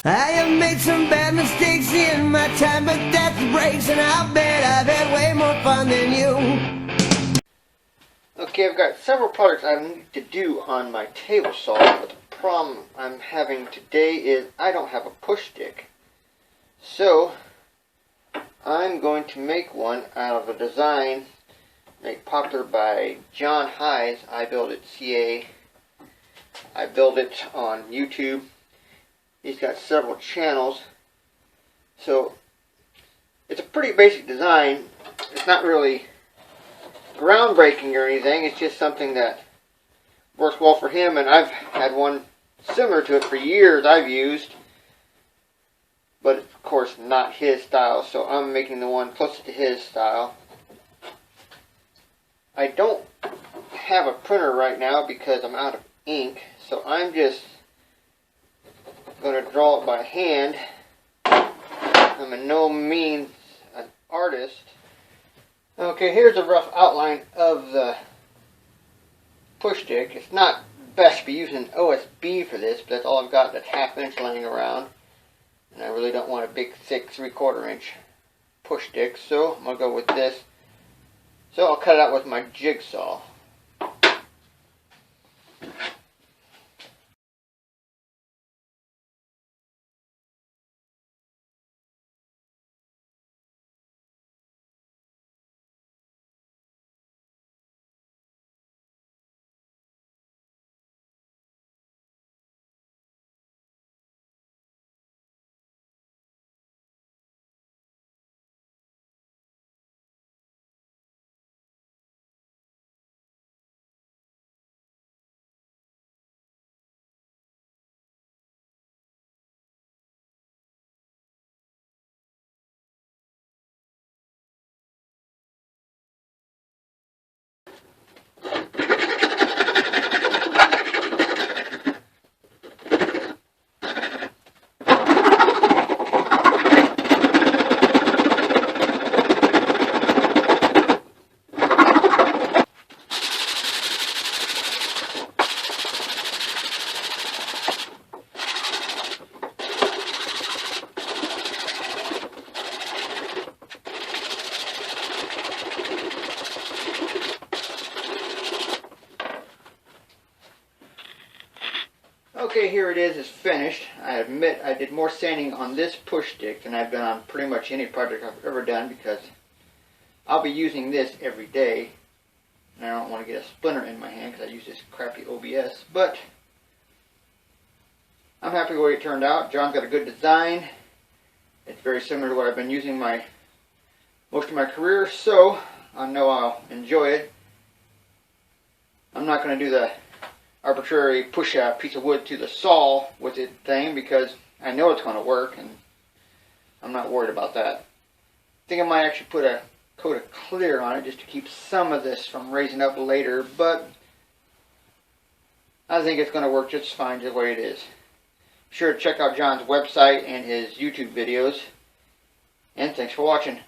I have made some bad mistakes in my time, but that's the breaks, and I'll bet I've had way more fun than you. Okay, I've got several projects I need to do on my table saw, but the problem I'm having today is I don't have a push stick. So, I'm going to make one out of a design made popular by John Hayes. I built it CA. I built it on YouTube. He's got several channels. So, it's a pretty basic design. It's not really groundbreaking or anything. It's just something that works well for him, and I've had one similar to it for years I've used, but of course not his style, so I'm making the one closest to his style. I don't have a printer right now because I'm out of ink, so I'm just going to draw it by hand. I'm in no means an artist. Okay, here's a rough outline of the push stick. It's not best to be using OSB for this, but that's all I've got that's half-inch laying around. And I really don't want a big, thick 3/4 inch push stick, so I'm going to go with this. So I'll cut it out with my jigsaw. Okay, here it is. It's finished. I admit I did more sanding on this push stick than I've done on pretty much any project I've ever done, because I'll be using this every day, and I don't want to get a splinter in my hand because I use this crappy OBS. But I'm happy with the way it turned out. John's got a good design. It's very similar to what I've been using most of my career, so I know I'll enjoy it. I'm not going to do the arbitrary push a piece of wood to the saw with it thing, because I know it's going to work, and I'm not worried about that. I think I might actually put a coat of clear on it just to keep some of this from raising up later, but I think it's going to work just fine the way it is. Be sure to check out John's website and his YouTube videos, and thanks for watching.